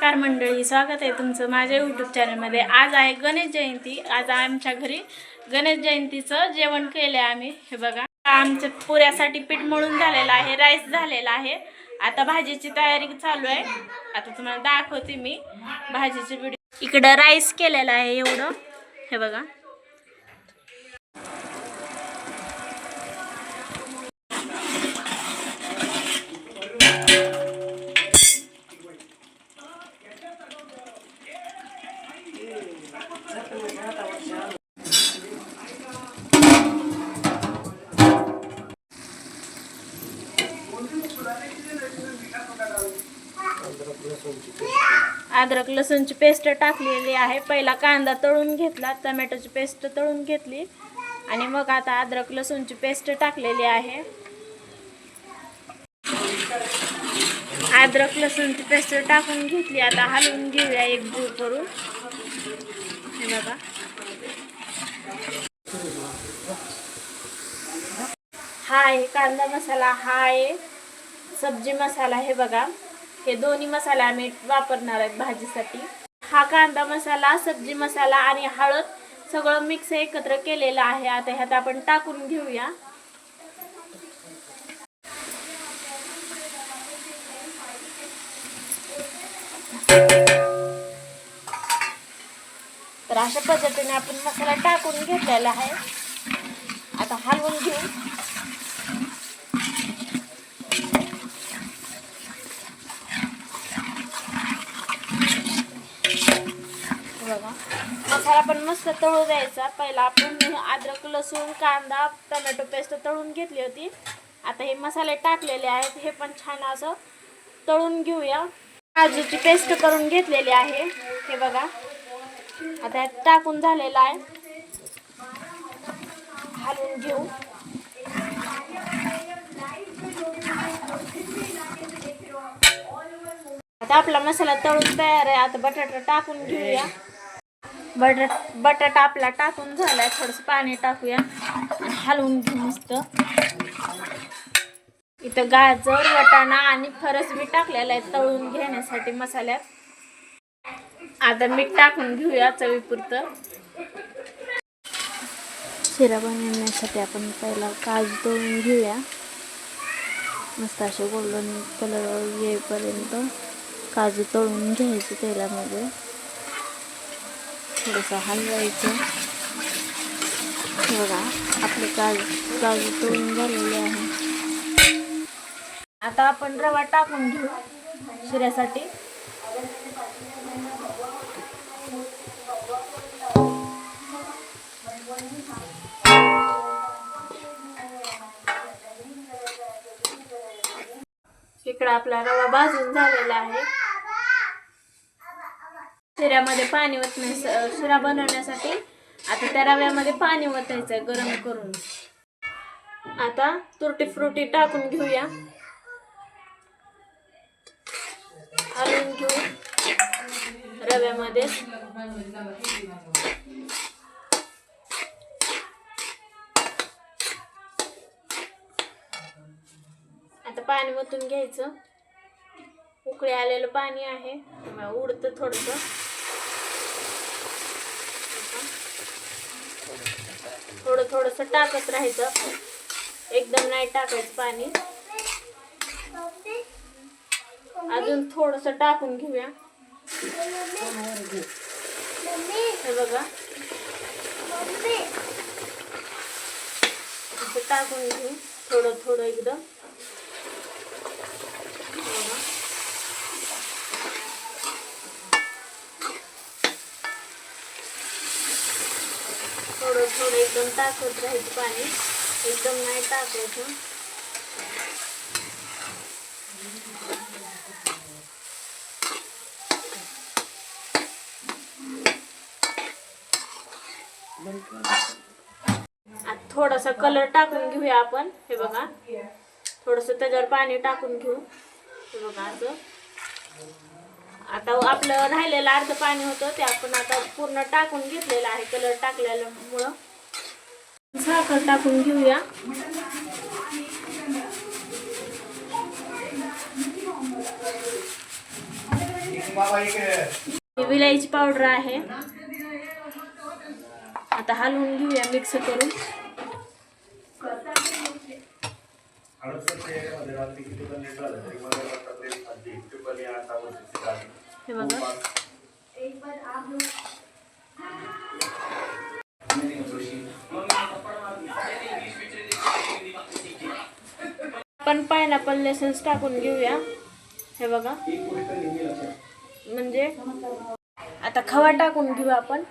नमस्कार मंडळी, स्वागत आहे तुमचं माझ्या यूट्यूब चॅनलमध्ये। आज आहे गणेश जयंती। आज आमच्या घरी गणेश जयंतीचं जेवण केलं आहे आम्ही। हे बघा, आमच्या पुऱ्यासाठी पीठ मळून झालेलं आहे, राईस झालेला आहे। आता भाजीची तयारी चालू आहे। आता तुम्हाला दाखवते मी भाजीची व्हिडिओ। इकडं राईस केलेला आहे एवढं, हे बघा। अद्रक लसूणची पेस्ट टाकलेली आहे। पहिला कांदा तळून घेतला, टोमॅटोची पेस्ट तळून घेतली आणि मग आता अद्रक लसूणची पेस्ट टाकलेली आहे। अद्रक लसूणची पेस्ट टाकून घेतली, आता हलवून घेऊया एकजीव करून। हे बघा, हा आहे कांदा मसाला, हा आहे सब्जी मसाला। हे बघा, हे दोन्ही मसाले आम्ही वापरणार आहेत भाजीसाठी। हा कांदा मसाला, सब्जी मसाला आणि हळद सगळं मिक्स एकत्र केलेलं आहे। आता ह्यात आपण टाकून घेऊया। तर अशा पद्धतीने आपण मसाला टाकून घेतलेला आहे। आता हलवून घेऊ। बघा, मसाला पण मस्त तळू द्यायचा। पहिला आपण अद्रक लसूण कांदा टोमॅटो पेस्ट तळून घेतली होती। आता हे मसाले टाकलेले आहेत, हे पण छान असं तळून घेऊया। काजूची पेस्ट करून घेतलेली आहे, हे बघा। आता टाकून झालेला आहे, हलवून घेऊ। आता आपला मसाला तळून तयार आहे। आता बटाटा टाकून घेऊया। बटाटा आपला टाकून झालाय, थोडंसं पाणी टाकूया आणि हलवून घेऊ मस्त। इथं गाजर वाटाणा आणि फरस बी टाकलेला आहे तळून घेण्यासाठी मसाल्यात। आता मीठ टाकून घेऊया चवीपुरतं। शिरा बनवण्यासाठी आपण पहिला काजू तळून घेऊया, मस्त असे गोल्डन कलर येईपर्यंत काजू तळून घ्यायचे तेलामध्ये। थोडंसं हलवायचं। बघा, आपले काजू तळून झालेले आहे। आता आपण रवा टाकून घेऊ शिऱ्यासाठी। इकडं आपला रवा भाजून झालेला आहे। शिऱ्यामध्ये पाणी शिरा बनवण्यासाठी आता त्या रव्यामध्ये पाणी ओतायचं आहे गरम करून। आता तुरटी फ्रुटी टाकून घेऊया, हलवून घेऊ रव्यामध्ये। आता पाणी ओतून घ्यायचं। उकळी आलेलं पाणी आहे, उडतं थोडंसं। थोडंसं टाकत राहायचं, एकदम नाही टाकायचं पाणी। अजून थोडंसं टाकून घेऊया। हे बघा, असं टाकून घेऊ थोडं एकदम। थोडं एकदम टाकत राहायचं पाणी, एकदम नाही टाकायचं। आता थोडासा कलर टाकून घेऊया आपण। हे बघा, थोडंसं त्याच्यावर पाणी टाकून घेऊ। हे बघा, असं। आता आपलं राहिलेलं अर्ध पाणी होतं ते आपण आता पूर्ण टाकून घेतलेलं आहे कलर टाकल्यामुळं। साखर टाकून घेऊया। ही विलायची पावडर आहे. आता हलवून घेऊया मिक्स करून. हे बघा आपण पायनॅपल लेसन्स टाकून घेऊया. हे बघा म्हणजे आता खवा टाकून घेऊ आपण.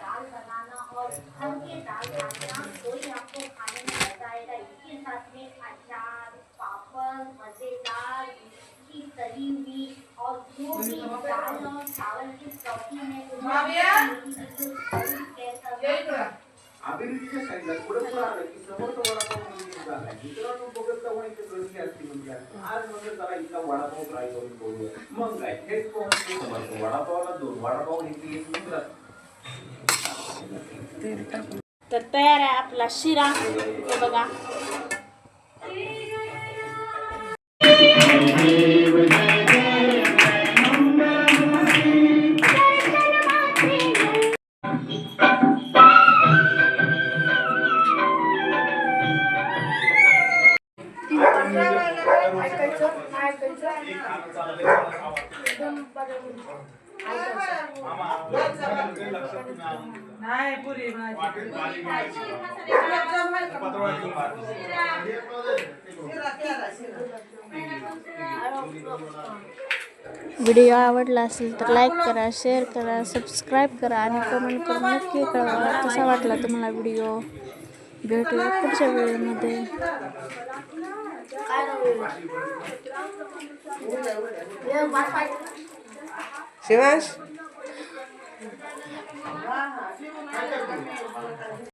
तर तयार आहे आपला शिरा. हे बघा व्हिडिओ आवडला असेल तर लाईक करा, शेअर करा, सबस्क्राईब करा आणि कमेंट करून नक्की कळवा कसा वाटला तुम्हाला व्हिडिओ. भेटूया पुढच्या व्हिडिओमध्ये. शिवांश